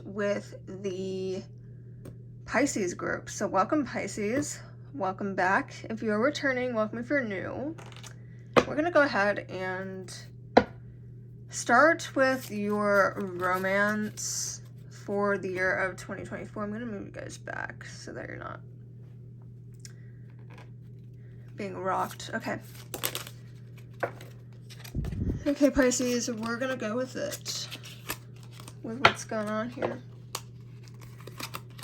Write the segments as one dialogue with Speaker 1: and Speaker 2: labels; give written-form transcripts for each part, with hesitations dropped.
Speaker 1: with the Pisces group. So welcome, Pisces. Welcome back. If you're returning, welcome if you're new. We're going to go ahead and start with your romance for the year of 2024. I'm going to move you guys back so that you're not being rocked. Okay. Okay, Pisces, we're going to go with it. With what's going on here.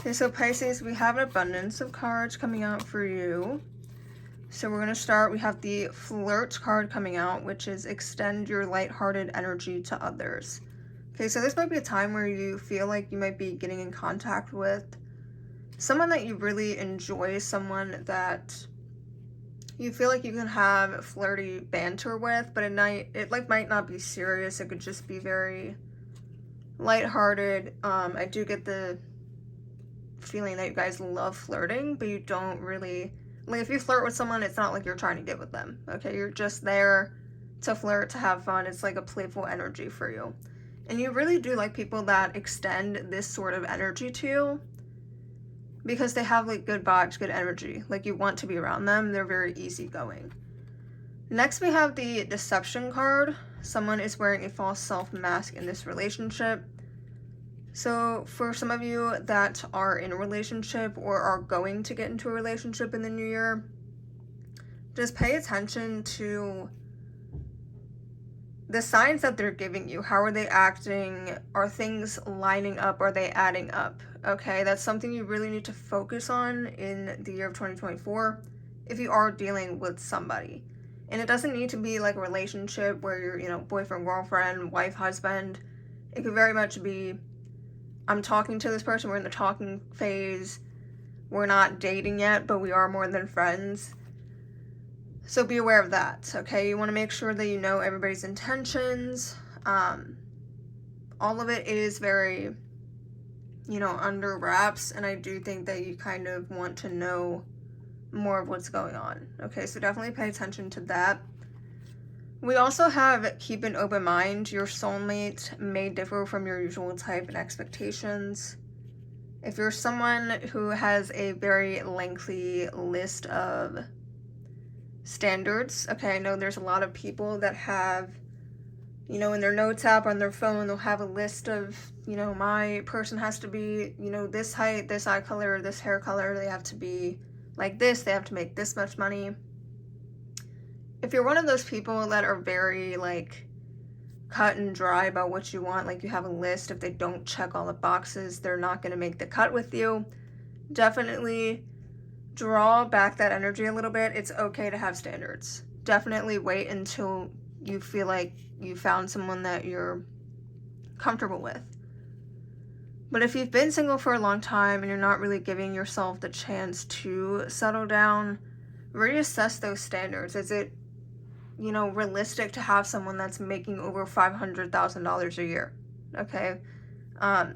Speaker 1: Okay, so Pisces, we have an abundance of cards coming out for you. So we're going to start, we have the flirt card coming out, which is extend your lighthearted energy to others. Okay, so this might be a time where you feel like you might be getting in contact with someone that you really enjoy, someone that you feel like you can have flirty banter with, but at night, it might not be serious. It could just be very lighthearted. I do get the feeling that you guys love flirting, but you don't really, like, if you flirt with someone, it's not like you're trying to get with them, okay? You're just there to flirt, to have fun. It's like a playful energy for you. And you really do like people that extend this sort of energy to you because they have, like, good vibes, good energy. Like, you want to be around them. They're very easygoing. Next, we have the deception card. Someone is wearing a false self mask in this relationship. So for some of you that are in a relationship or are going to get into a relationship in the new year, just pay attention to the signs that they're giving you. How are they acting? Are things lining up? Are they adding up? Okay, that's something you really need to focus on in the year of 2024 if you are dealing with somebody. And it doesn't need to be like a relationship where you're, boyfriend, girlfriend, wife, husband. It could very much be, I'm talking to this person, we're in the talking phase, we're not dating yet, but we are more than friends. So be aware of that, okay? You want to make sure that you know everybody's intentions. All of it is very, under wraps, and I do think that you kind of want to know more of what's going on, okay? So definitely pay attention to that. We also have keep an open mind. Your soulmate may differ from your usual type and expectations. If you're someone who has a very lengthy list of standards, okay, I know there's a lot of people that have, in their notes app on their phone, they'll have a list of, my person has to be, this height, this eye color, this hair color, they have to be like this, they have to make this much money. If you're one of those people that are very, cut and dry about what you want, like you have a list, if they don't check all the boxes, they're not going to make the cut with you, definitely draw back that energy a little bit. It's okay to have standards. Definitely wait until you feel like you found someone that you're comfortable with. But if you've been single for a long time and you're not really giving yourself the chance to settle down, reassess those standards. Is it realistic to have someone that's making over $500,000 a year? Okay. I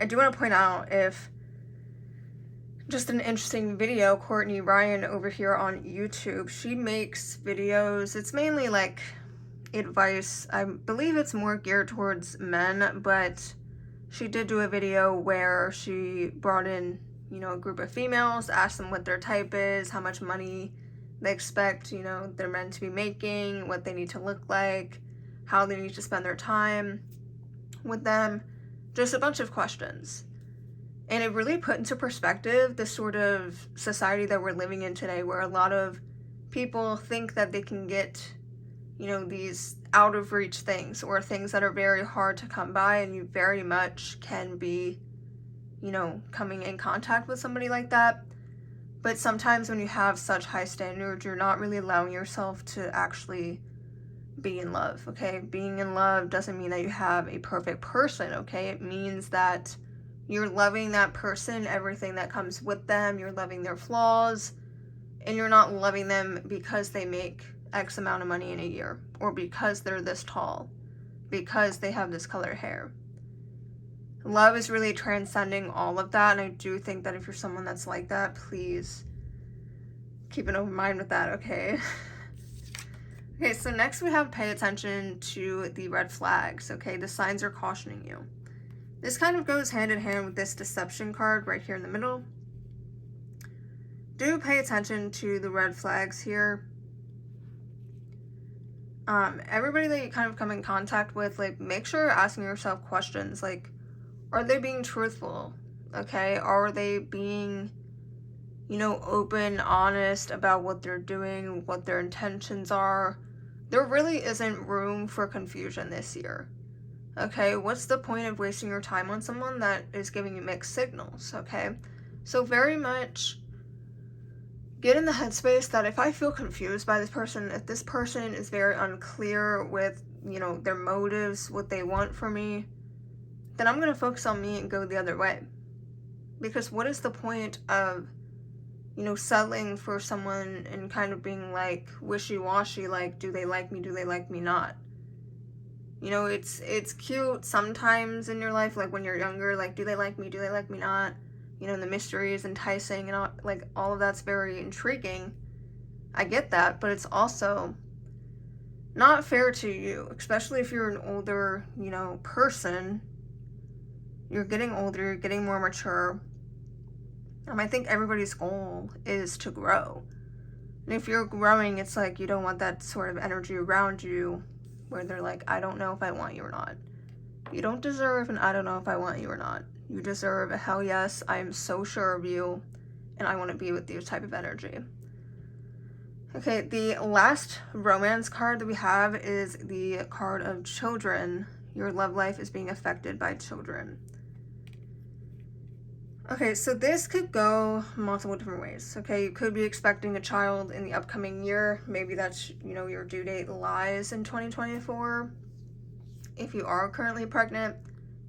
Speaker 1: do want to point out, if just an interesting video, Courtney Ryan over here on YouTube, she makes videos. It's mainly like advice. I believe it's more geared towards men, but she did do a video where she brought in, a group of females, asked them what their type is, how much money they expect, their men to be making, what they need to look like, how they need to spend their time with them. Just a bunch of questions. And it really put into perspective the sort of society that we're living in today, where a lot of people think that they can get, these out of reach things or things that are very hard to come by, and you very much can be, coming in contact with somebody like that. But sometimes when you have such high standards, you're not really allowing yourself to actually be in love, okay? Being in love doesn't mean that you have a perfect person, okay? It means that you're loving that person, everything that comes with them, you're loving their flaws, and you're not loving them because they make X amount of money in a year, or because they're this tall, because they have this color hair. Love is really transcending all of that, and I do think that if you're someone that's like that, please keep an open mind with that, okay? Okay, so next we have pay attention to the red flags, okay? The signs are cautioning you. This kind of goes hand in hand with this deception card right here in the middle. Do pay attention to the red flags here. Everybody that you kind of come in contact with, like, make sure you're asking yourself questions, like, are they being truthful? Okay, are they being, you know, open, honest about what they're doing, what their intentions are? There really isn't room for confusion this year. Okay, what's the point of wasting your time on someone that is giving you mixed signals? Okay, so very much get in the headspace that if I feel confused by this person, if this person is very unclear with, you know, their motives, what they want from me, then I'm going to focus on me and go the other way. Because what is the point of, you know, settling for someone and kind of being like wishy-washy, like, do they like me, do they like me not? You know, it's cute sometimes in your life, like when you're younger, like, do they like me, do they like me not? You know, the mystery is enticing and all, like, all of that's very intriguing. I get that, but it's also not fair to you, especially if you're an older, you know, person. You're getting older, you're getting more mature. I think everybody's goal is to grow. And if you're growing, it's like you don't want that sort of energy around you where they're like, I don't know if I want you or not. You don't deserve an I don't know if I want you or not. You deserve a hell yes, I am so sure of you, and I want to be with you type of energy. Okay, the last romance card that we have is the card of children. Your love life is being affected by children. Okay, so this could go multiple different ways. Okay, you could be expecting a child in the upcoming year. Maybe that's, you know, your due date lies in 2024. If you are currently pregnant,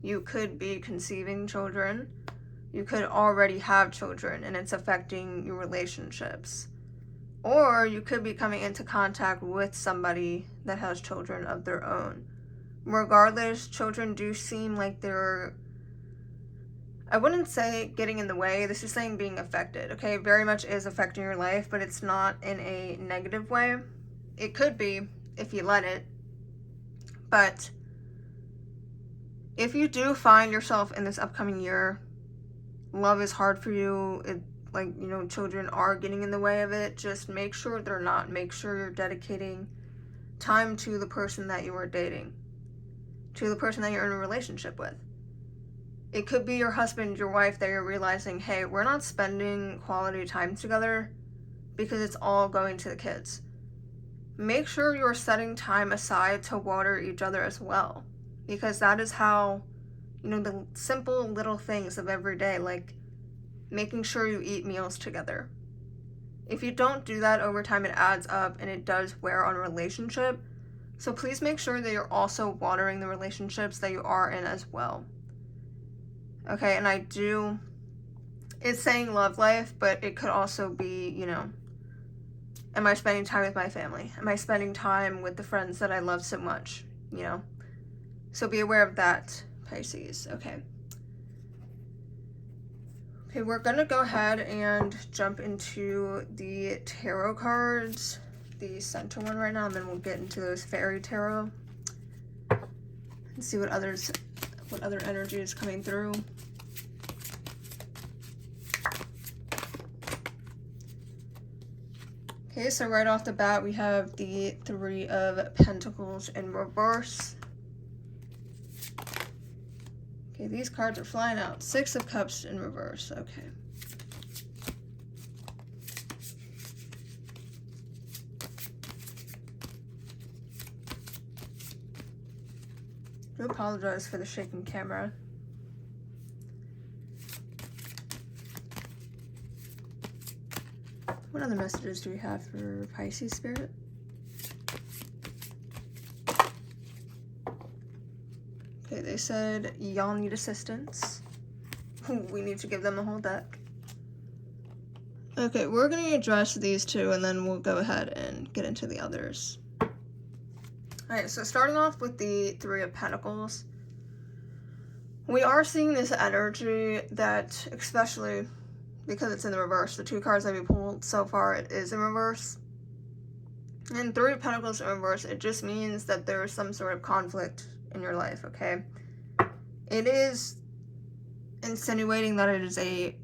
Speaker 1: you could be conceiving children. You could already have children and it's affecting your relationships. Or you could be coming into contact with somebody that has children of their own. Regardless, children do seem like they're, I wouldn't say getting in the way. This is saying being affected, okay? It very much is affecting your life, but it's not in a negative way. It could be if you let it. But if you do find yourself in this upcoming year, love is hard for you, like, you know, children are getting in the way of it, just make sure they're not. Make sure you're dedicating time to the person that you are dating, to the person that you're in a relationship with. It could be your husband, your wife, that you're realizing, hey, we're not spending quality time together because it's all going to the kids. Make sure you're setting time aside to water each other as well, because that is how, you know, the simple little things of every day, like making sure you eat meals together. If you don't do that over time, it adds up and it does wear on a relationship. So please make sure that you're also watering the relationships that you are in as well. Okay, and it's saying love life, but it could also be, you know, am I spending time with my family? Am I spending time with the friends that I love so much, you know? So be aware of that, Pisces. Okay, we're gonna go ahead and jump into the tarot cards, the center one right now, and then we'll get into those fairy tarot and see what other energy is coming through. Okay, so right off the bat, we have the Three of Pentacles in reverse. Okay, these cards are flying out. Six of Cups in reverse. Okay. I apologize for the shaking camera. What other messages do we have for Pisces Spirit? Okay, they said y'all need assistance. We need to give them the whole deck. Okay, we're going to address these two and then we'll go ahead and get into the others. Alright, so starting off with the Three of Pentacles, we are seeing this energy that, especially because it's in the reverse, the two cards that we pulled so far, it is in reverse. And Three of Pentacles in reverse, it just means that there is some sort of conflict in your life, okay? It is insinuating that it is a,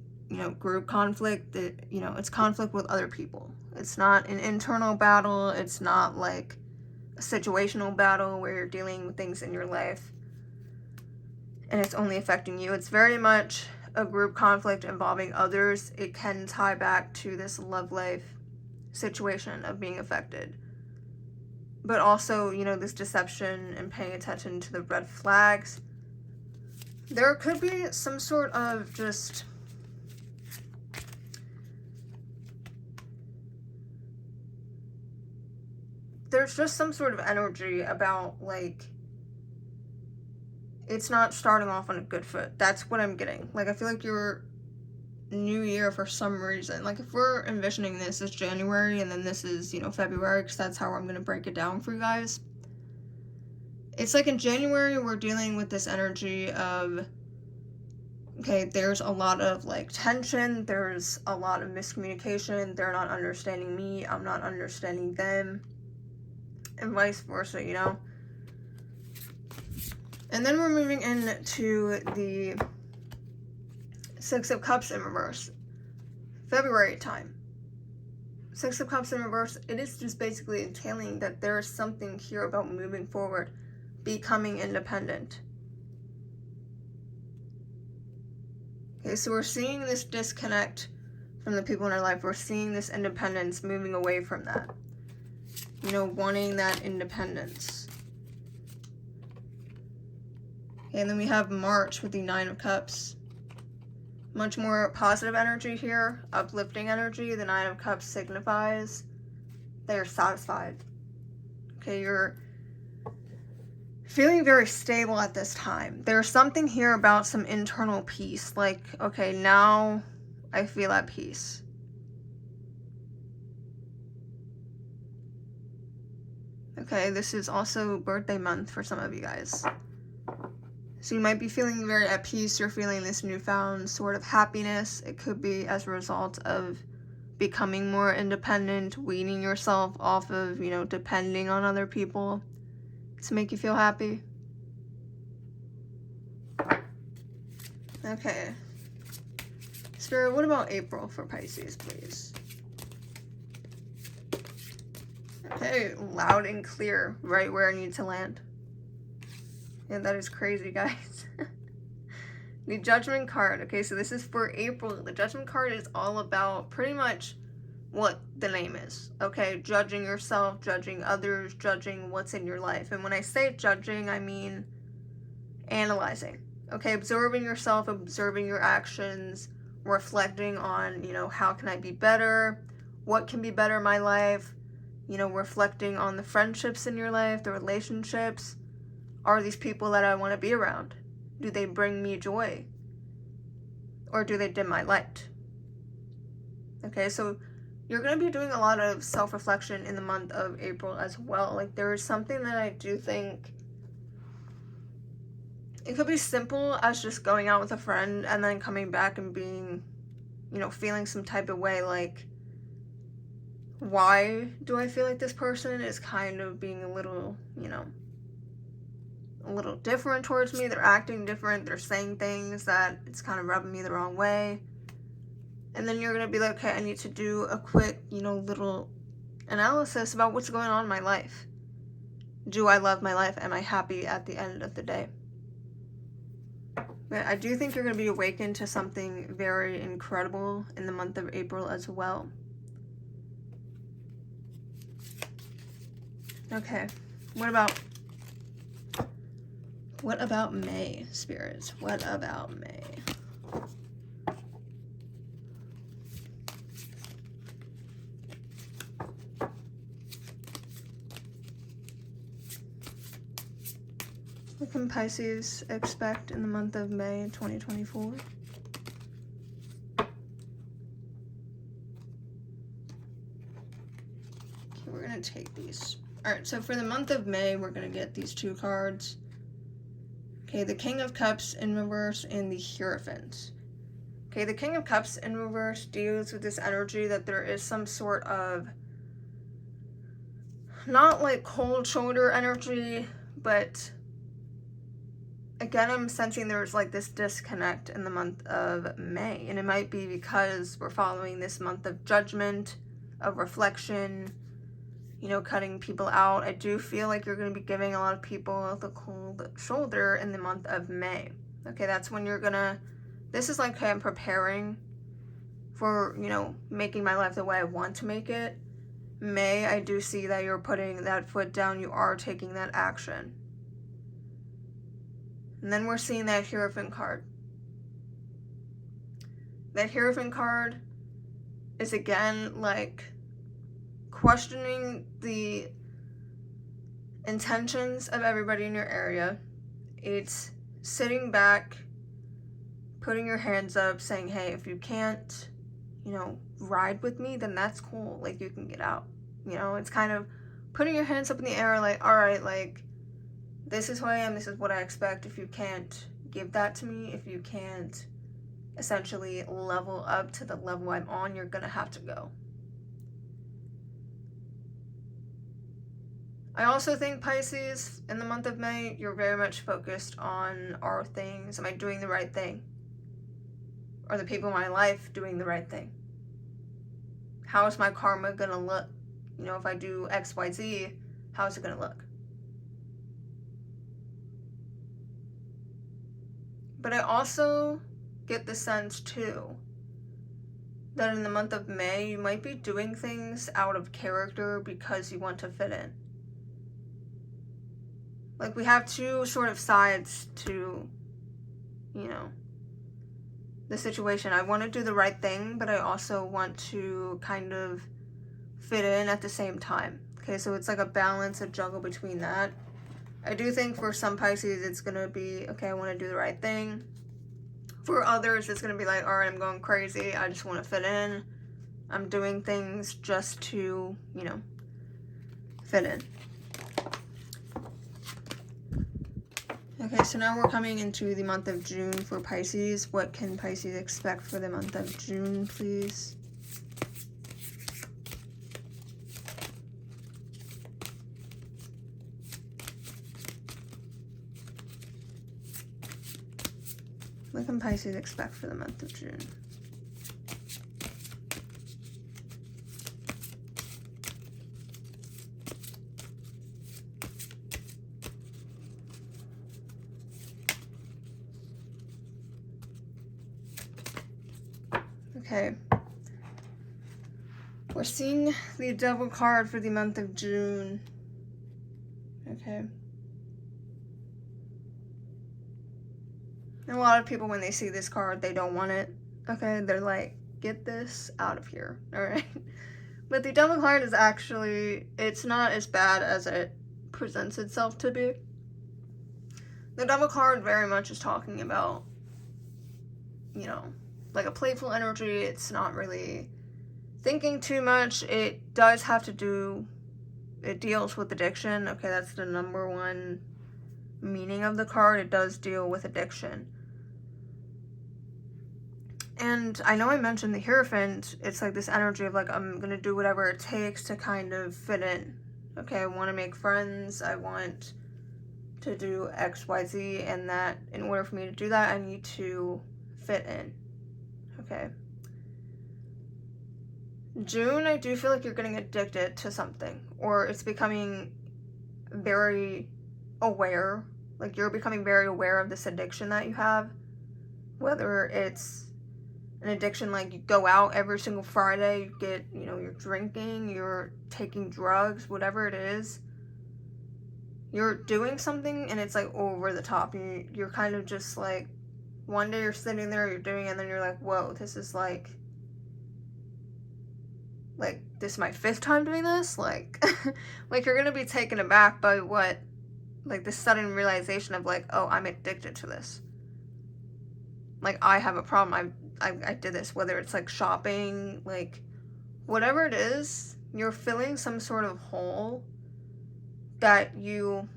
Speaker 1: group conflict, that, it's conflict with other people. It's not an internal battle. It's not like a situational battle where you're dealing with things in your life and it's only affecting you. It's very much a group conflict involving others. It can tie back to this love life situation of being affected. But also, this deception and paying attention to the red flags. There could be some sort of just... there's just some sort of energy about, like, it's not starting off on a good foot. That's what I'm getting. Like, I feel like your new year, for some reason, like, if we're envisioning this as January and then this is, February, because that's how I'm going to break it down for you guys. It's like in January, we're dealing with this energy of, okay, there's a lot of, like, tension. There's a lot of miscommunication. They're not understanding me. I'm not understanding them. And vice versa, And then we're moving into the Six of Cups in reverse. February time. Six of Cups in reverse, it is just basically entailing that there is something here about moving forward, becoming independent. Okay, so we're seeing this disconnect from the people in our life. We're seeing this independence, moving away from that. Wanting that independence. Okay, and then we have March with the Nine of Cups. Much more positive energy here, uplifting energy. The Nine of Cups signifies that you're satisfied. Okay, you're feeling very stable at this time. There's something here about some internal peace. Like, okay, now I feel at peace. Okay, this is also birthday month for some of you guys. So you might be feeling very at peace. You're feeling this newfound sort of happiness. It could be as a result of becoming more independent, weaning yourself off of, depending on other people to make you feel happy. Okay. Spirit, what about April for Pisces, please? Okay, loud and clear, right where I need to land. Yeah, that is crazy, guys. The Judgment card. Okay, so this is for April. The Judgment card is all about pretty much what the name is. Okay, judging yourself, judging others, judging what's in your life. And when I say judging, I mean analyzing. Okay, observing yourself, observing your actions, reflecting on, how can I be better? What can be better in my life? Reflecting on the friendships in your life, the relationships. Are these people that I want to be around? Do they bring me joy? Or do they dim my light? Okay, so you're going to be doing a lot of self-reflection in the month of April as well. Like, there is something that I do think it could be simple as just going out with a friend and then coming back and being, feeling some type of way, like, why do I feel like this person is kind of being a little, a little different towards me? They're acting different. They're saying things that it's kind of rubbing me the wrong way. And then you're going to be like, okay, I need to do a quick, little analysis about what's going on in my life. Do I love my life? Am I happy at the end of the day? But I do think you're going to be awakened to something very incredible in the month of April as well. Okay, what about May, spirits? What about May? What can Pisces expect in the month of May 2024? Okay, we're going to take these. Alright, so for the month of May, we're going to get these two cards. Okay, the King of Cups in reverse and the Hierophant. Okay, the King of Cups in reverse deals with this energy that there is some sort of, not like cold shoulder energy, but again, I'm sensing there's like this disconnect in the month of May, and it might be because we're following this month of judgment, of reflection, you know, cutting people out. I do feel like you're going to be giving a lot of people the cold shoulder in the month of May. Okay, that's when you're gonna, this is like, okay, I'm preparing for, you know, making my life the way I want to make it. May, I do see that you're putting that foot down, you are taking that action. And then we're seeing that Hierophant card. That Hierophant card is again like questioning the intentions of everybody in your area. It's sitting back, putting your hands up, saying, hey, if you can't, you know, ride with me, then that's cool. Like, you can get out. You know, it's kind of putting your hands up in the air, like, all right, like, this is who I am, this is what I expect. If you can't give that to me, if you can't essentially level up to the level I'm on, you're gonna have to go. I also think, Pisces, in the month of May, you're very much focused on, are things, am I doing the right thing? Are the people in my life doing the right thing? How is my karma gonna look? You know, if I do X, Y, Z, how is it gonna look? But I also get the sense, too, that in the month of May, you might be doing things out of character because you want to fit in. Like, we have two sort of sides to, you know, the situation. I want to do the right thing, but I also want to kind of fit in at the same time. Okay, so it's like a balance, a juggle between that. I do think for some Pisces, it's going to be, okay, I want to do the right thing. For others, it's going to be like, all right, I'm going crazy. I just want to fit in. I'm doing things just to, you know, fit in. Okay, so now we're coming into the month of June for Pisces. What can Pisces expect for the month of June, please? What can Pisces expect for the month of June? Okay. We're seeing the Devil card for the month of June. Okay. And a lot of people, when they see this card, they don't want it. Okay, they're like, get this out of here. Alright. But the Devil card is actually, it's not as bad as it presents itself to be. The Devil card very much is talking about, you know, like a playful energy. It's not really thinking too much. It does have to do, it deals with addiction. Okay, that's the number one meaning of the card. It does deal with addiction. And I know I mentioned the Hierophant. It's like this energy of like, I'm gonna do whatever it takes to kind of fit in. Okay, I want to make friends. I want to do X, Y, Z, and that in order for me to do that, I need to fit in. Okay. June, I do feel like you're getting addicted to something, or it's becoming very aware. Like, you're becoming very aware of this addiction that you have. Whether it's an addiction like you go out every single Friday, you get, you know, you're drinking, you're taking drugs, whatever it is. You're doing something and it's like over the top. You're kind of just like, one day you're sitting there, you're doing it, and then you're like, whoa, this is like this is my 5th time doing this? Like, like you're gonna be taken aback by what, like the sudden realization of like, oh, I'm addicted to this. Like, I have a problem. I did this, whether it's like shopping, like whatever it is, you're filling some sort of hole that you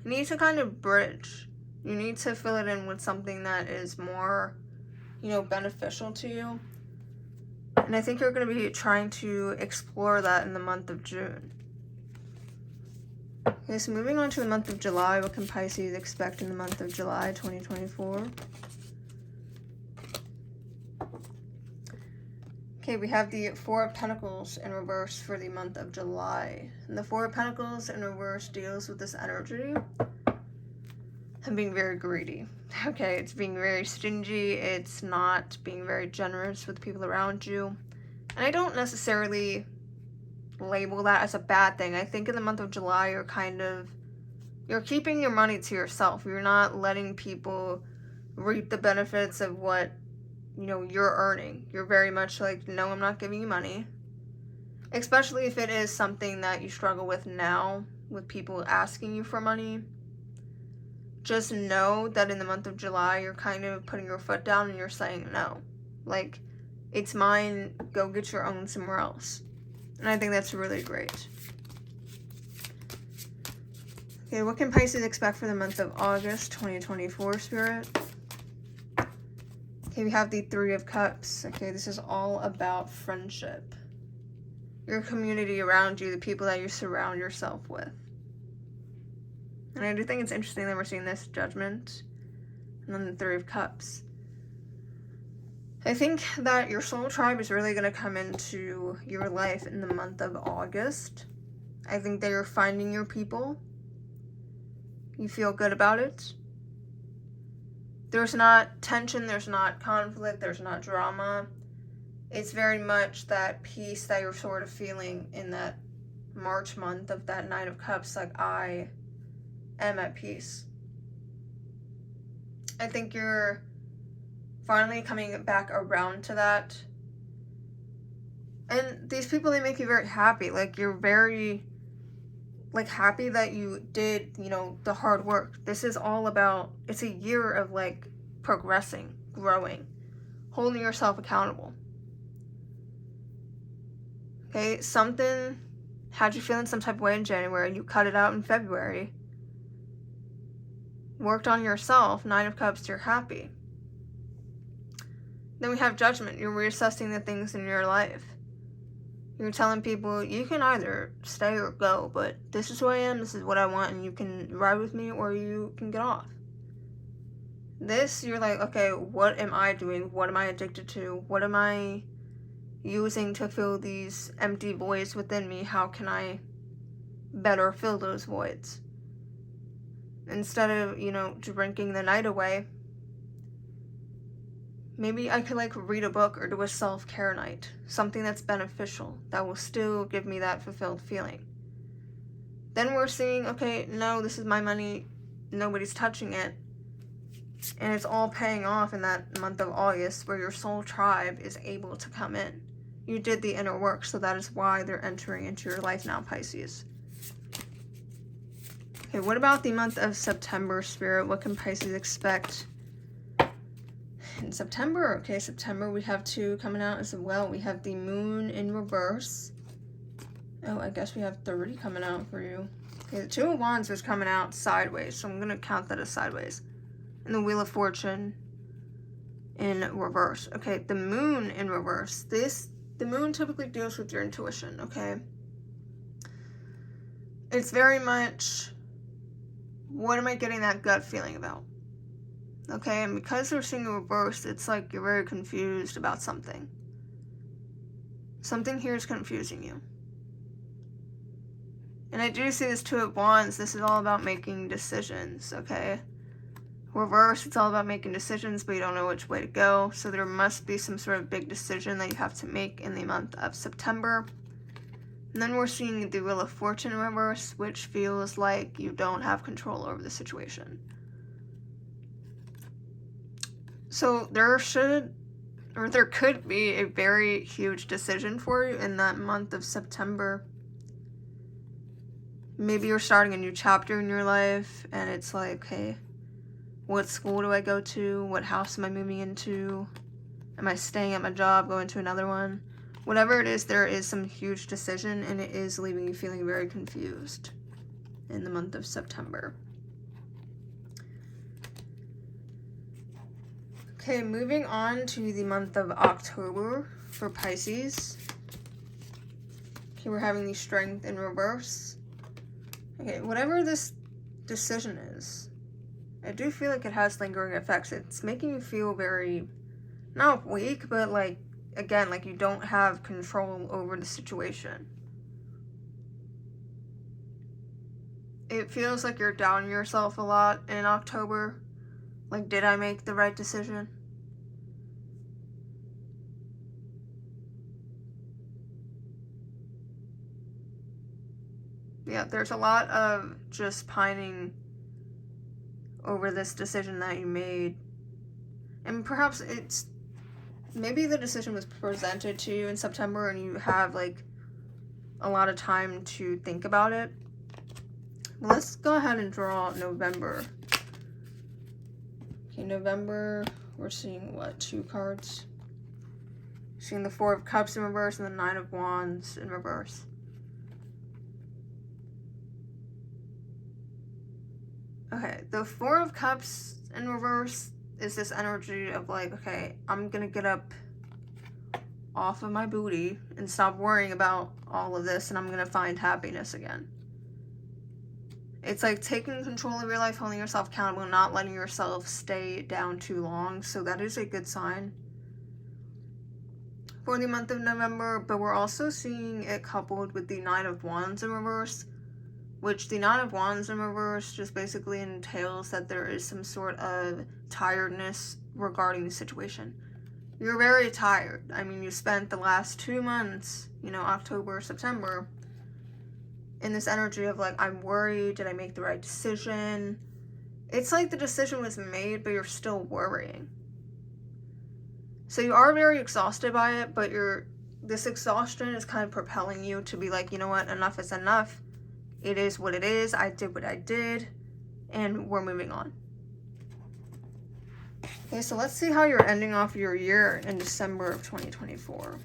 Speaker 1: need to kind of bridge. You need to fill it in with something that is more, you know, beneficial to you. And I think you're going to be trying to explore that in the month of June. Okay, so moving on to the month of July, what can Pisces expect in the month of July 2024? Okay, we have the Four of Pentacles in reverse for the month of July. And the Four of Pentacles in reverse deals with this energy and being very greedy. Okay, it's being very stingy. It's not being very generous with people around you. And I don't necessarily label that as a bad thing. I think in the month of July, you're keeping your money to yourself. You're not letting people reap the benefits of what, you're earning. You're very much like, no, I'm not giving you money. Especially if it is something that you struggle with now, with people asking you for money. Just know that in the month of July, you're kind of putting your foot down and you're saying no. Like, it's mine, go get your own somewhere else. And I think that's really great. Okay, what can Pisces expect for the month of August 2024, Spirit? Okay, we have the Three of Cups. Okay, this is all about friendship. Your community around you, the people that you surround yourself with. And I do think it's interesting that we're seeing this Judgment and then the Three of Cups. I think that your soul tribe is really going to come into your life in the month of August. I think that you're finding your people. You feel good about it. There's not tension, there's not conflict, there's not drama. It's very much that peace that you're sort of feeling in that March month of that Nine of Cups, like, I am at peace. I think you're finally coming back around to that. And these people, they make you very happy. Like, you're very, happy that you did, the hard work. This is all about, it's a year of, progressing, growing, holding yourself accountable. Okay, something had you feeling some type of way in January, you cut it out in February. Worked on yourself, Nine of Cups, you're happy. Then we have Judgment. You're reassessing the things in your life. You're telling people, you can either stay or go, but this is who I am, this is what I want, and you can ride with me or you can get off. This, you're like, okay, what am I doing? What am I addicted to? What am I using to fill these empty voids within me? How can I better fill those voids? Instead of, drinking the night away, maybe I could read a book or do a self-care night. Something that's beneficial, that will still give me that fulfilled feeling. Then we're seeing, okay, no, this is my money, nobody's touching it. And it's all paying off in that month of August where your soul tribe is able to come in. You did the inner work, so that is why they're entering into your life now, Pisces. Okay, what about the month of September, Spirit? What can Pisces expect in September? Okay, September, we have two coming out as well. We have the Moon in reverse. Oh, I guess we have 30 coming out for you. Okay, the Two of Wands is coming out sideways, so I'm going to count that as sideways. And the Wheel of Fortune in reverse. Okay, the Moon in reverse. The Moon typically deals with your intuition, okay? It's very much, what am I getting that gut feeling about? Okay, and because we're seeing a reverse, it's like you're very confused about something. Something here is confusing you. And I do see this Two of Wands. This is all about making decisions, okay? Reverse, it's all about making decisions, but you don't know which way to go. So there must be some sort of big decision that you have to make in the month of September. And then we're seeing the Wheel of Fortune in reverse, which feels like you don't have control over the situation. So there could be a very huge decision for you in that month of September. Maybe you're starting a new chapter in your life, and it's like, okay, what school do I go to? What house am I moving into? Am I staying at my job, going to another one? Whatever it is, there is some huge decision, and it is leaving you feeling very confused in the month of September. Okay, moving on to the month of October for Pisces. Okay, we're having the Strength in reverse. Okay, whatever this decision is, I do feel like it has lingering effects. It's making you feel very, not weak, but like, again, like you don't have control over the situation. It feels like you're doubting yourself a lot in October. Like, did I make the right decision? Yeah, there's a lot of just pining over this decision that you made. And perhaps maybe the decision was presented to you in September and you have like a lot of time to think about it. Well, let's go ahead and draw November. Okay, November, we're seeing what, 2 cards? Seeing the 4 of Cups in reverse and the 9 of Wands in reverse. Okay, the 4 of Cups in reverse is this energy of like, okay, I'm gonna get up off of my booty and stop worrying about all of this and I'm gonna find happiness again. It's like taking control of your life, holding yourself accountable, not letting yourself stay down too long. So that is a good sign for the month of November. But we're also seeing it coupled with the 9 of Wands in reverse, which the 9 of Wands in reverse just basically entails that there is some sort of tiredness regarding the situation. You're very tired. I mean, you spent the last 2 months, October, September, in this energy of like, I'm worried, did I make the right decision? It's like the decision was made, but you're still worrying. So you are very exhausted by it, but this exhaustion is kind of propelling you to be like, you know what, enough is enough. It is what it is. I did what I did, and we're moving on. Okay, so let's see how you're ending off your year in December of 2024.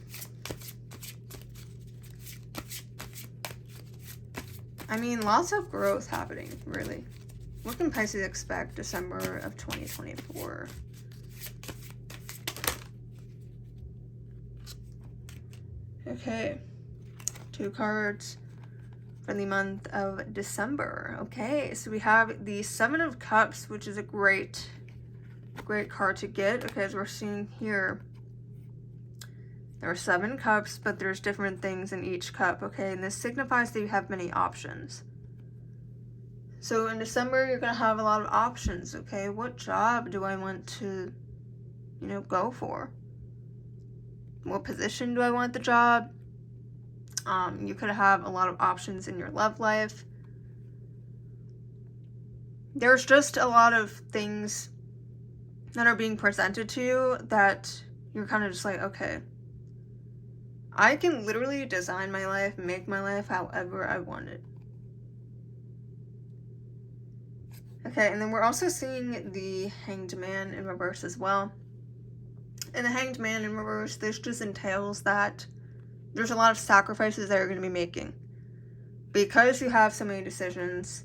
Speaker 1: I mean, lots of growth happening, really. What can Pisces expect December of 2024? Okay, 2 cards for the month of December. Okay, so we have the 7 of Cups, which is a great card to get. Okay, as we're seeing here, there are 7 cups, but there's different things in each cup, okay? And this signifies that you have many options. So in December, you're going to have a lot of options, okay? What job do I want to, go for? What position do I want the job? You could have a lot of options in your love life. There's just a lot of things that are being presented to you that you're kind of just like, okay, I can literally design my life, make my life however I want it. Okay, and then we're also seeing the Hanged Man in reverse as well. And the Hanged Man in reverse, this just entails that there's a lot of sacrifices that you're going to be making. Because you have so many decisions,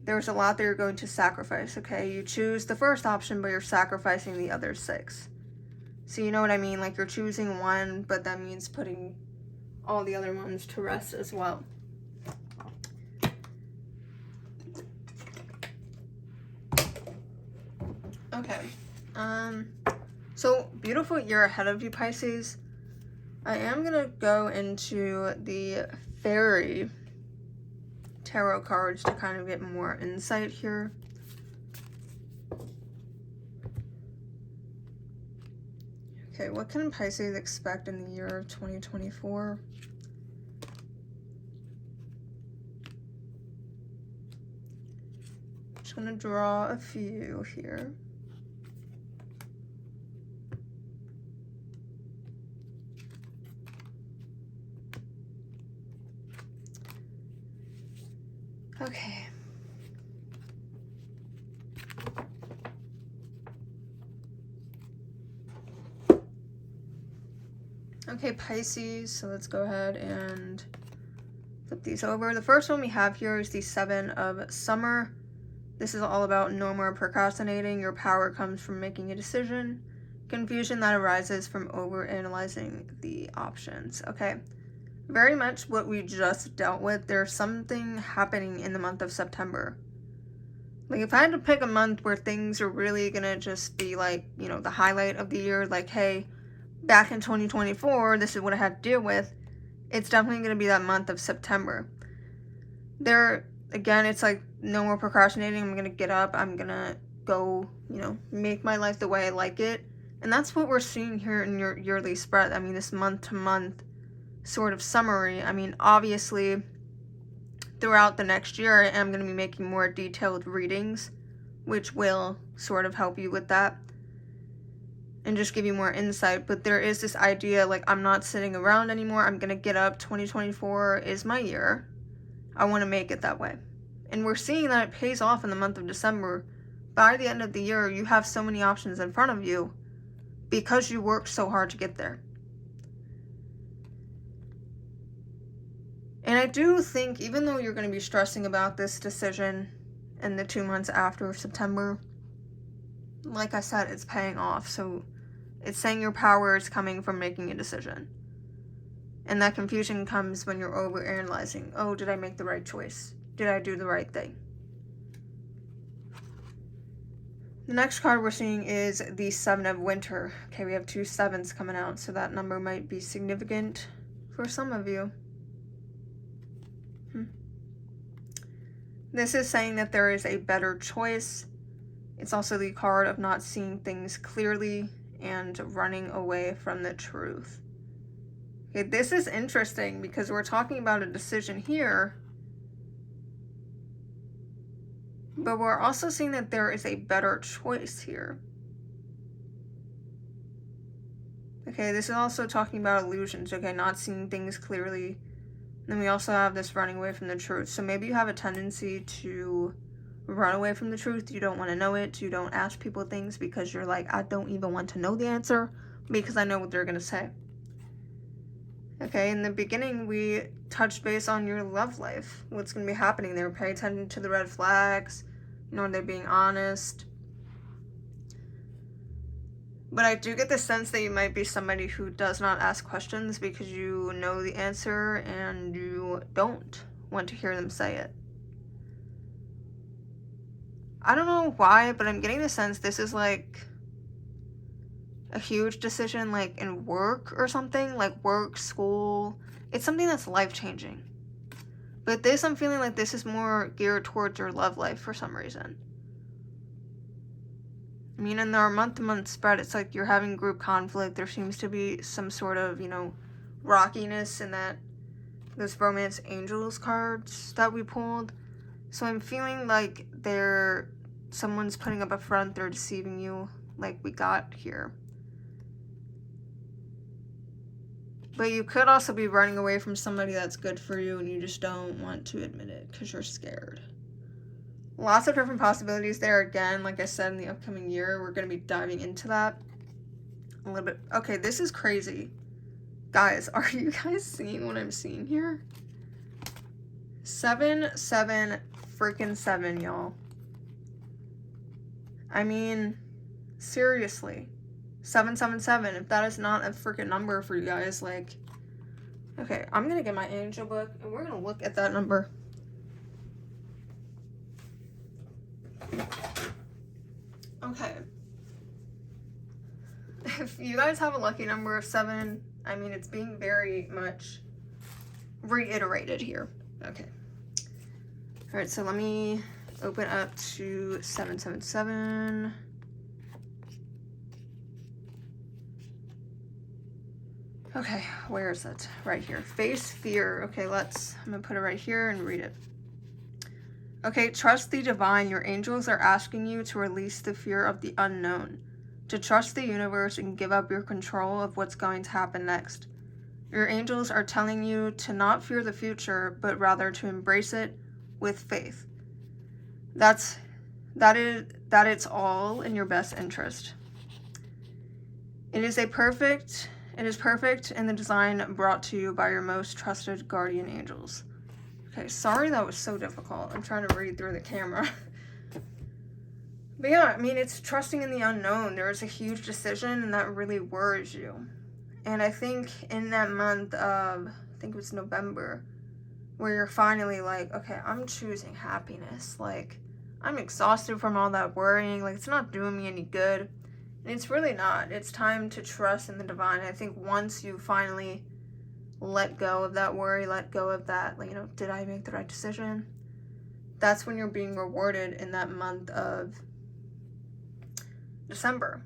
Speaker 1: there's a lot that you're going to sacrifice, okay? You choose the first option, but you're sacrificing the other 6. So you know what I mean? Like, you're choosing one, but that means putting all the other ones to rest as well. Okay. So, beautiful year ahead of you, Pisces. I am going to go into the Fairy tarot cards to kind of get more insight here. Okay, what can Pisces expect in the year of 2024? Just going to draw a few here. Okay. Okay, Pisces, so let's go ahead and flip these over. The first one we have here is the 7 of Summer. This is all about no more procrastinating. Your power comes from making a decision. Confusion that arises from overanalyzing the options. Okay, very much what we just dealt with. There's something happening in the month of September. Like, if I had to pick a month where things are really gonna just be like, you know, the highlight of the year, like, hey, back in 2024, this is what I had to deal with, it's definitely gonna be that month of September. There, again, it's like, no more procrastinating. I'm gonna get up, I'm gonna go, you know, make my life the way I like it. And that's what we're seeing here in your yearly spread. I mean, this month-to-month sort of summary. I mean, obviously, throughout the next year, I am going to be making more detailed readings, which will sort of help you with that and just give you more insight. But there is this idea, like, I'm not sitting around anymore. I'm going to get up. 2024 is my year. I want to make it that way. And we're seeing that it pays off in the month of December. By the end of the year, you have so many options in front of you because you worked so hard to get there. And I do think, even though you're going to be stressing about this decision in the 2 months after September, like I said, it's paying off. So it's saying your power is coming from making a decision. And that confusion comes when you're overanalyzing. Oh, did I make the right choice? Did I do the right thing? The next card we're seeing is the Seven of Winter. Okay, we have 2 sevens coming out, so that number might be significant for some of you. This is saying that there is a better choice. It's also the card of not seeing things clearly and running away from the truth. Okay, this is interesting because we're talking about a decision here, but we're also seeing that there is a better choice here. Okay, this is also talking about illusions. Okay, not seeing things clearly. Then we also have this running away from the truth. So maybe you have a tendency to run away from the truth. You don't want to know it. You don't ask people things because you're like, I don't even want to know the answer because I know what they're going to say. Okay, in the beginning, we touched base on your love life. What's going to be happening there. Pay attention to the red flags. You know, they're being honest. But I do get the sense that you might be somebody who does not ask questions because you know the answer and you don't want to hear them say it. I don't know why, but I'm getting the sense this is like a huge decision, like in work or something, like work, school. It's something that's life-changing. But this, I'm feeling like this is more geared towards your love life for some reason. I mean, in our month-to-month spread, it's like you're having group conflict. There seems to be some sort of, you know, rockiness in that, those romance angels cards that we pulled. So I'm feeling like someone's putting up a front, they're deceiving you, like we got here. But you could also be running away from somebody that's good for you and you just don't want to admit it because you're scared. Lots of different possibilities there. Again, like I said, in the upcoming year, we're going to be diving into that a little bit. Okay, this is crazy. Guys, are you guys seeing what I'm seeing here? 7, 7, freaking 7, y'all. I mean, seriously. 777. If that is not a freaking number for you guys, like... Okay, I'm going to get my angel book, and we're going to look at that number. Okay. If you guys have a lucky number of 7, I mean, it's being very much reiterated here. Okay. Alright, so let me open up to 777. Okay, where is it? Right here. Face fear. Okay, I'm gonna put it right here and read it. Okay, trust the divine. Your angels are asking you to release the fear of the unknown, to trust the universe and give up your control of what's going to happen next. Your angels are telling you to not fear the future, but rather to embrace it with faith. That it's all in your best interest. It is perfect in the design brought to you by your most trusted guardian angels. Okay, sorry that was so difficult. I'm trying to read through the camera. But yeah, I mean, it's trusting in the unknown. There is a huge decision and that really worries you. And I think in that month of think it was November, where you're finally like, okay, I'm choosing happiness. Like, I'm exhausted from all that worrying. Like, it's not doing me any good. And it's really not. It's time to trust in the divine. I think once you finally let go of that worry, let go of that, like, did I make the right decision? That's when you're being rewarded in that month of December.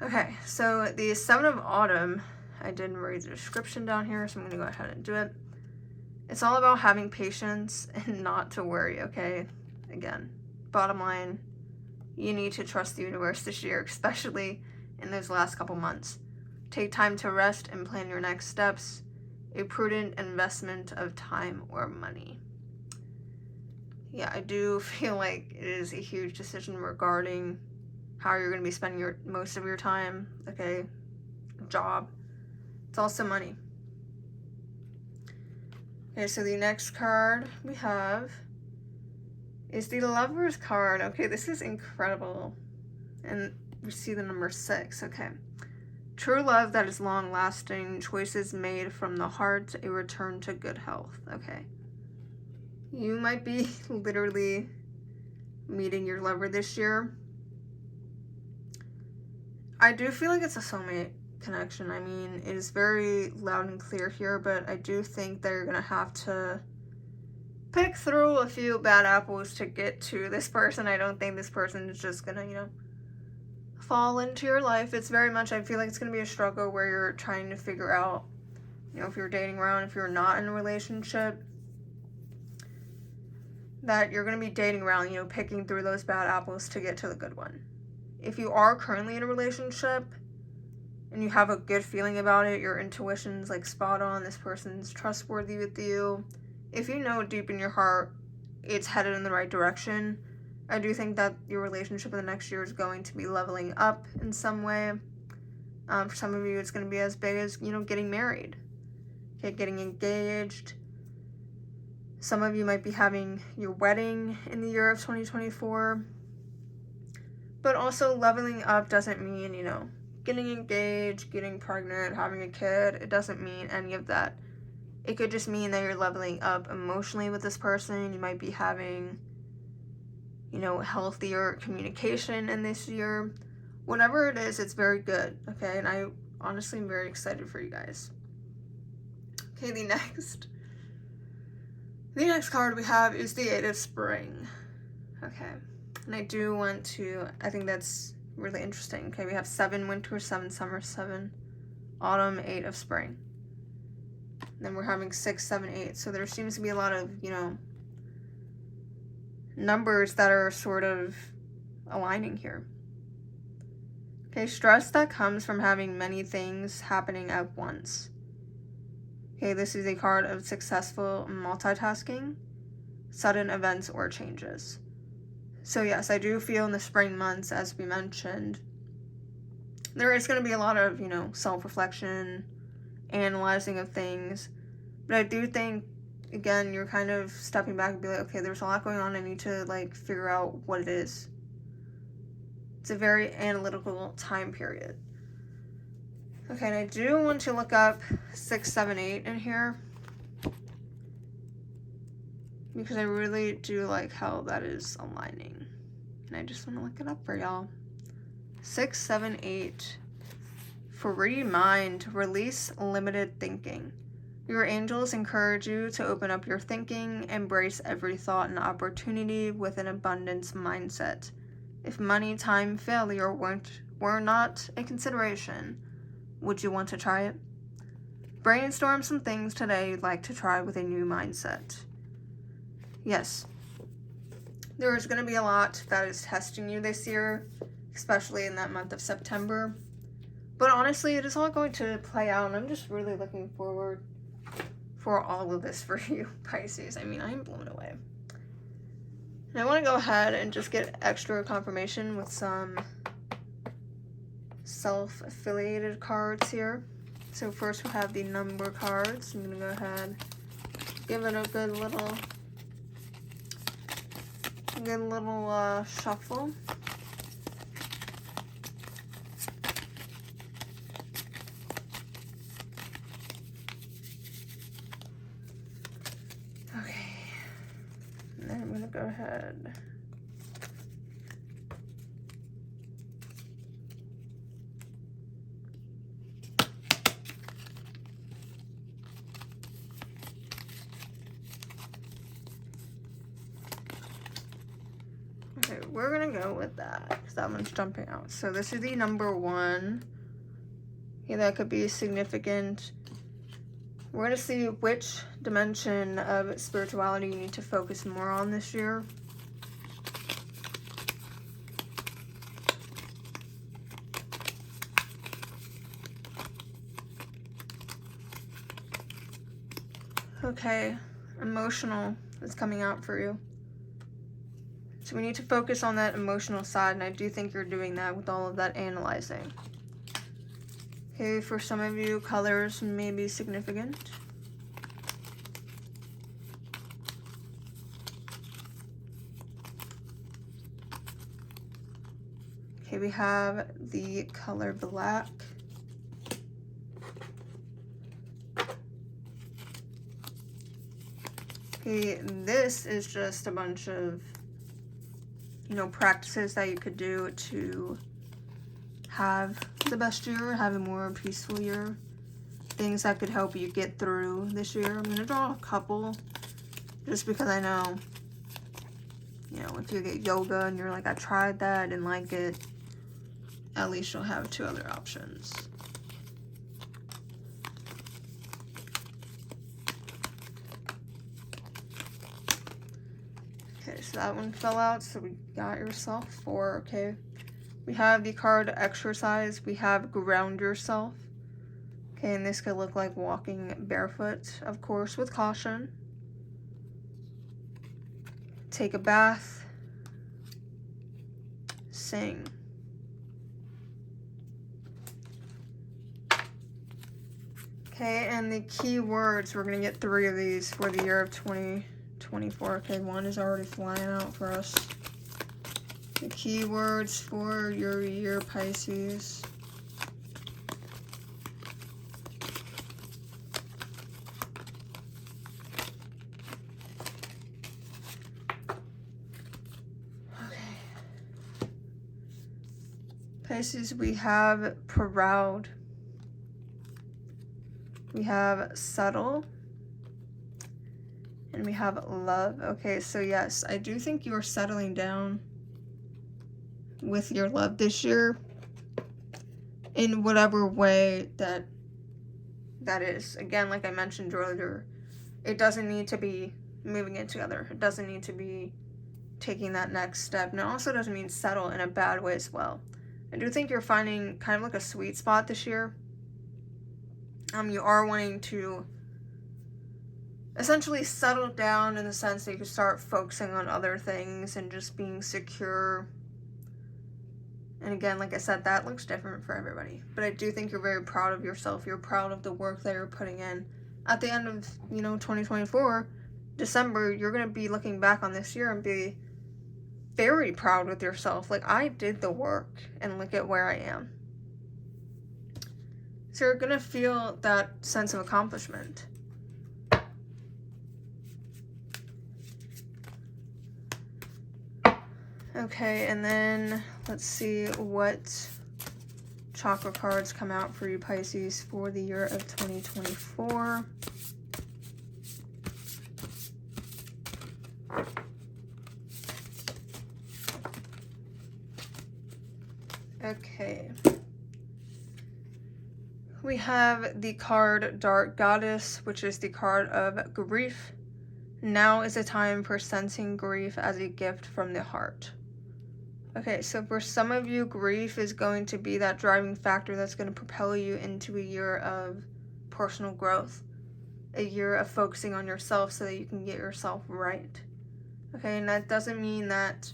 Speaker 1: Okay, so the 7 of Autumn, I didn't read the description down here, so I'm going to go ahead and do it. It's all about having patience and not to worry, okay? Again, bottom line, you need to trust the universe this year, especially in those last couple months. Take time to rest and plan your next steps. A prudent investment of time or money. Yeah, I do feel like it is a huge decision regarding how you're going to be spending most of your time, okay? Job. It's also money. Okay, so the next card we have is the Lover's card. Okay, this is incredible. And we see the number 6, okay. True love that is long-lasting, choices made from the heart, a return to good health. Okay. You might be literally meeting your lover this year. I do feel like it's a soulmate connection. I mean, it is very loud and clear here, but I do think that you're going to have to pick through a few bad apples to get to this person. I don't think this person is just going to, fall into your life. It's very much, I feel like it's going to be a struggle where you're trying to figure out, if you're dating around, if you're not in a relationship, that you're going to be dating around, picking through those bad apples to get to the good one. If you are currently in a relationship and you have a good feeling about it, your intuition's like spot on, this person's trustworthy with you, if you know deep in your heart it's headed in the right direction, I do think that your relationship in the next year is going to be leveling up in some way. For some of you, it's going to be as big as, getting married. Okay, getting engaged. Some of you might be having your wedding in the year of 2024. But also leveling up doesn't mean, getting engaged, getting pregnant, having a kid. It doesn't mean any of that. It could just mean that you're leveling up emotionally with this person. You might be having, healthier communication in this year. Whatever it is, it's very good, okay? And I honestly am very excited for you guys. Okay, the next card we have is the 8 of Spring. Okay, and I think that's really interesting. Okay, we have 7 winter, 7 summer, 7 autumn, 8 of spring. And then we're having 6, 7, 8. So there seems to be a lot of, numbers that are sort of aligning here. Okay, stress that comes from having many things happening at once. Okay, this is a card of successful multitasking, sudden events or changes. So yes, I do feel in the spring months, as we mentioned, there is going to be a lot of, self-reflection, analyzing of things. But I do think, again, you're kind of stepping back and be like, okay, there's a lot going on. I need to, figure out what it is. It's a very analytical time period. Okay, and I do want to look up 6, 7, 8 in here, because I really do like how that is aligning. And I just want to look it up for y'all. 6, 7, 8. Free mind. Release limited thinking. Your angels encourage you to open up your thinking, embrace every thought and opportunity with an abundance mindset. If money, time, failure were not a consideration, would you want to try it? Brainstorm some things today you'd like to try with a new mindset. Yes, there is going to be a lot that is testing you this year, especially in that month of September. But honestly, it is all going to play out, and I'm just really looking forward for all of this for you, Pisces. I mean, I am blown away. And I want to go ahead and just get extra confirmation with some self-affiliated cards here. So first we have the number cards. I'm going to go ahead, give it a good little shuffle. ahead. Okay, we're gonna go with that because that one's jumping out. So this is the number 1. Okay, that could be significant. We're gonna see which dimension of spirituality you need to focus more on this year. Okay, emotional is coming out for you. So we need to focus on that emotional side, and I do think you're doing that with all of that analyzing. Okay, for some of you, colors may be significant. Okay, we have the color black. Okay, this is just a bunch of, practices that you could do to have the best year, have a more peaceful year. Things that could help you get through this year. I'm going to draw a couple just because I know, if you get yoga and you're like, I tried that, didn't like it, at least you'll have 2 other options. Okay, so that one fell out, so we got yourself 4, okay. We have the card exercise, we have ground yourself. Okay, and this could look like walking barefoot, of course, with caution. Take a bath. Sing. Okay, and the key words, we're going to get 3 of these for the year of 2024. Okay, 1 is already flying out for us. The key words for your year, Pisces. Okay. Pisces, we have proud. We have subtle. And we have love. Okay, so yes, I do think you are settling down with your love this year in whatever way that is. Again, like I mentioned earlier, it doesn't need to be moving in together. It doesn't need to be taking that next step. And it also doesn't mean settle in a bad way as well. I do think you're finding kind of like a sweet spot this year. You are wanting to essentially settle down in the sense that you can start focusing on other things and just being secure. And again, like I said, that looks different for everybody. But I do think you're very proud of yourself. You're proud of the work that you're putting in. At the end of, 2024, December, you're going to be looking back on this year and be very proud with yourself. Like, I did the work and look at where I am. So you're going to feel that sense of accomplishment. Okay, and then let's see what chakra cards come out for you, Pisces, for the year of 2024. Okay. We have the card Dark Goddess, which is the card of grief. Now is a time for sensing grief as a gift from the heart. Okay, so for some of you, grief is going to be that driving factor that's going to propel you into a year of personal growth, a year of focusing on yourself so that you can get yourself right. Okay, and that doesn't mean that,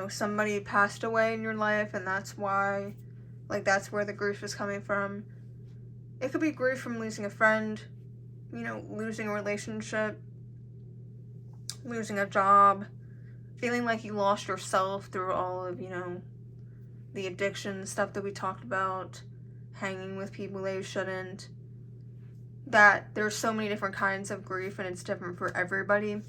Speaker 1: somebody passed away in your life and that's why, that's where the grief is coming from. It could be grief from losing a friend, losing a relationship, losing a job, feeling like you lost yourself through all of, the addiction stuff that we talked about, hanging with people that you shouldn't. That there's so many different kinds of grief and it's different for everybody.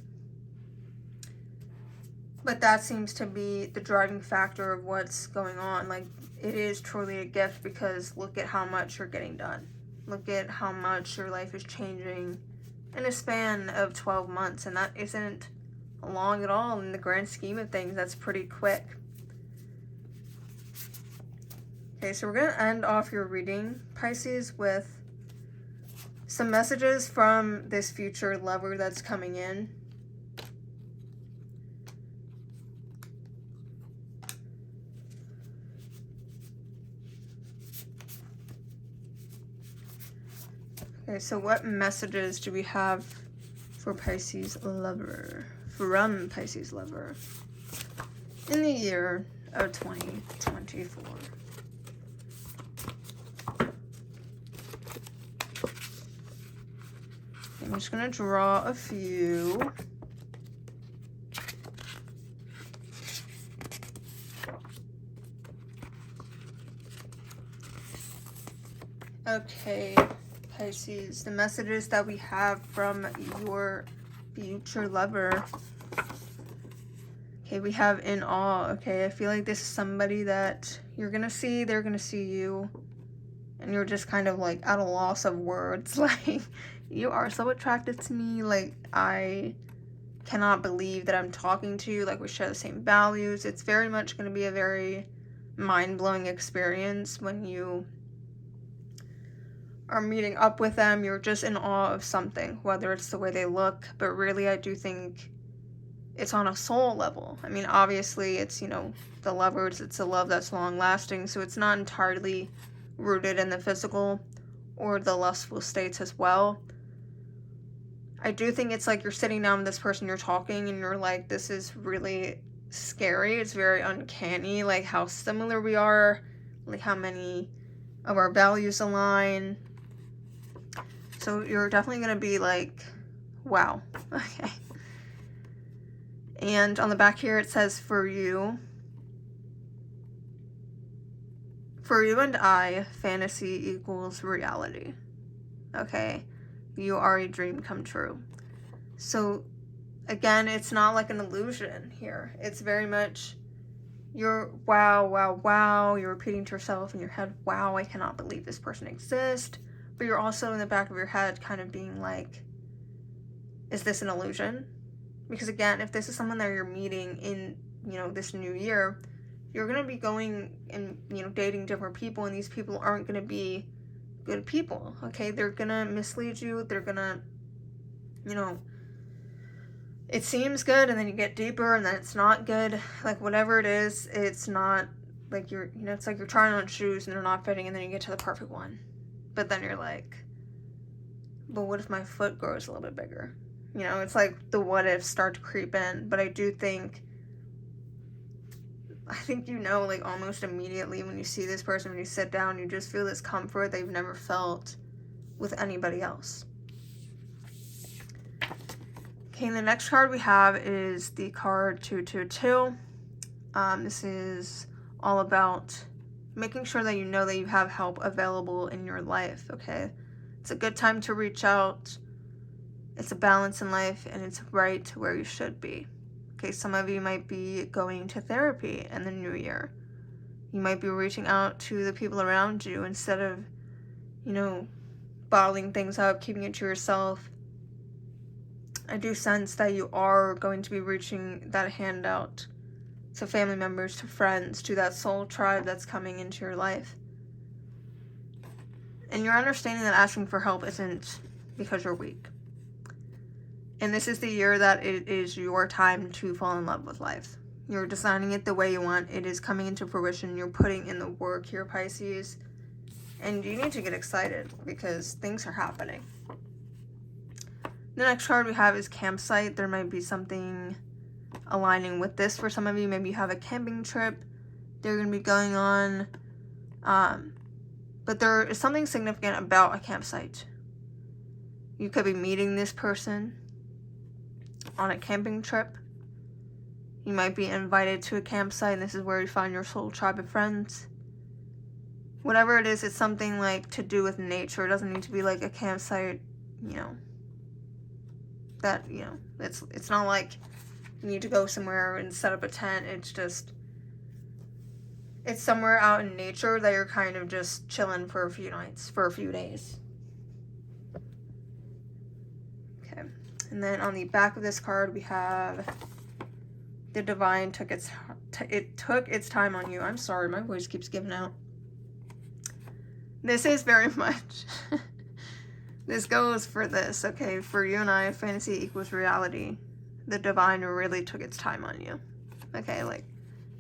Speaker 1: But that seems to be the driving factor of what's going on. Like, it is truly a gift because look at how much you're getting done. Look at how much your life is changing in a span of 12 months. And that isn't long at all in the grand scheme of things. That's pretty quick. Okay, so we're going to end off your reading, Pisces, with some messages from this future lover that's coming in. Okay, so what messages do we have for Pisces lover? From Pisces lover in the year of 2024. I'm just going to draw a few. Okay, Pisces, the messages that we have from your future lover. Okay, we have in awe. Okay, I feel like this is somebody that you're going to see, they're going to see you, and you're just kind of like at a loss of words. Like, you are so attracted to me. Like, I cannot believe that I'm talking to you. Like, we share the same values. It's very much going to be a very mind-blowing experience when you are meeting up with them. You're just in awe of something, whether it's the way they look, but really I do think it's on a soul level. I mean, obviously it's, you know, the lovers, it's a love that's long lasting, so it's not entirely rooted in the physical or the lustful states as well. I do think it's like you're sitting down with this person, you're talking, and you're like, this is really scary. It's very uncanny, like how similar we are, like how many of our values align. So you're definitely going to be like, wow. Okay. And on the back here it says, for you and I, fantasy equals reality. Okay. You are a dream come true. So again, it's not like an illusion here. It's very much you're wow, wow, wow. You're repeating to yourself in your head, wow, I cannot believe this person exists. But you're also in the back of your head kind of being like, is this an illusion? Because again, if this is someone that you're meeting in, you know, this new year, you're going to be going and, you know, dating different people, and these people aren't going to be good people, okay? They're going to mislead you. They're going to, you know, it seems good, and then you get deeper, and then it's not good. Like, whatever it is, it's not, like, you're, you know, it's like you're trying on shoes, and they're not fitting, and then you get to the perfect one. But then you're like, but what if my foot grows a little bit bigger? You know, it's like the what ifs start to creep in. But I think, you know, like almost immediately when you see this person, when you sit down, you just feel this comfort that you've never felt with anybody else. Okay, and the next card we have is the card 222. This is all about making sure that you know that you have help available in your life, okay? It's a good time to reach out. It's a balance in life, and it's right where you should be. Okay, some of you might be going to therapy in the new year. You might be reaching out to the people around you instead of, you know, bottling things up, keeping it to yourself. I do sense that you are going to be reaching that hand out to family members, to friends, to that soul tribe that's coming into your life. And you're understanding that asking for help isn't because you're weak. And this is the year that it is your time to fall in love with life. You're designing it the way you want. It is coming into fruition. You're putting in the work here, Pisces. And you need to get excited because things are happening. The next card we have is campsite. There might be something aligning with this for some of you. Maybe you have a camping trip they're going to be going on. But there is something significant about a campsite. You could be meeting this person on a camping trip. You might be invited to a campsite, and this is where you find your soul tribe of friends. Whatever it is, it's something like to do with nature. It doesn't need to be like a campsite, you know, that, you know, it's not like need to go somewhere and set up a tent. It's somewhere out in nature that you're kind of just chilling for a few nights, for a few days. Okay. And then on the back of this card, we have the divine took its time on you. I'm sorry, my voice keeps giving out. This is very much, this goes for this, okay? For you and I, fantasy equals reality. The divine really took its time on you. Okay, like,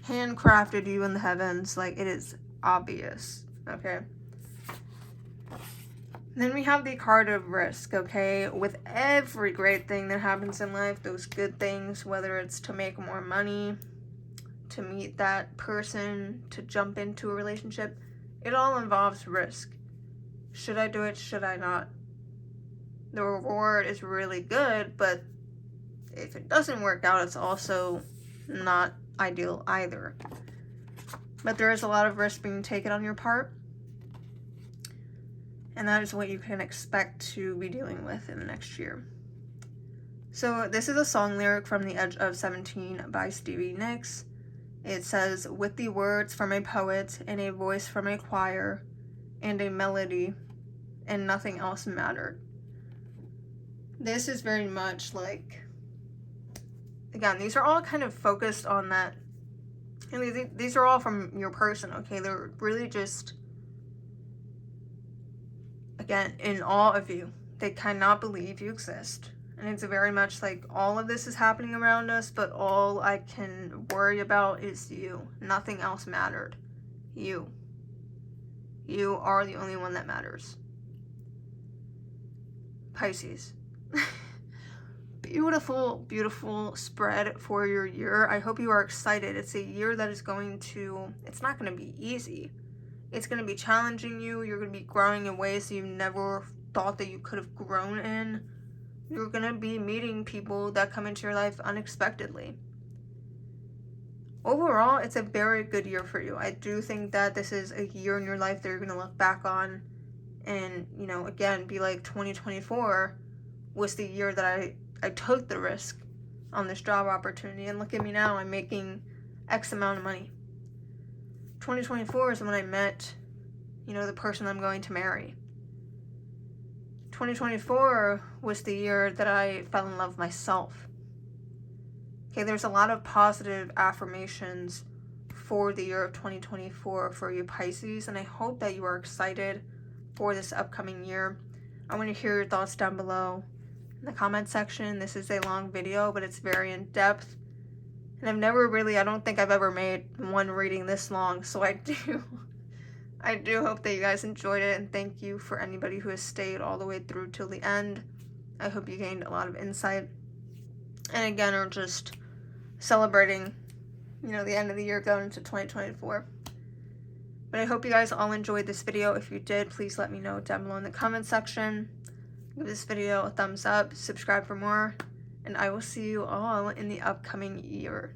Speaker 1: handcrafted you in the heavens, like, it is obvious, okay? Then we have the card of risk, okay? With every great thing that happens in life, those good things, whether it's to make more money, to meet that person, to jump into a relationship, it all involves risk. Should I do it? Should I not? The reward is really good, but if it doesn't work out, it's also not ideal either. But there is a lot of risk being taken on your part. And that is what you can expect to be dealing with in the next year. So this is a song lyric from The Edge of 17 by Stevie Nicks. It says, with the words from a poet and a voice from a choir and a melody and nothing else mattered. This is very much like, again, these are all kind of focused on that. And these are all from your person, okay? They're really just, again, in awe of you. They cannot believe you exist. And it's very much like all of this is happening around us, but all I can worry about is you. Nothing else mattered. You. You are the only one that matters. Pisces. Beautiful, beautiful spread for your year. I hope you are excited. It's a year that is going to, it's not going to be easy. It's going to be challenging you. You're going to be growing in ways that you never thought that you could have grown in. You're going to be meeting people that come into your life unexpectedly. Overall, it's a very good year for you. I do think that this is a year in your life that you're going to look back on and, you know, again, be like 2024 was the year that I took the risk on this job opportunity. And look at me now, I'm making X amount of money. 2024 is when I met, you know, the person I'm going to marry. 2024 was the year that I fell in love with myself. Okay, there's a lot of positive affirmations for the year of 2024 for you Pisces, and I hope that you are excited for this upcoming year. I want to hear your thoughts down below in the comment section. This is a long video, but it's very in-depth. And I don't think I've ever made one reading this long, so I do hope that you guys enjoyed it, and thank you for anybody who has stayed all the way through till the end. I hope you gained a lot of insight. And again, are just celebrating, you know, the end of the year going into 2024. But I hope you guys all enjoyed this video. If you did, please let me know down below in the comment section. Give this video a thumbs up, subscribe for more, and I will see you all in the upcoming year.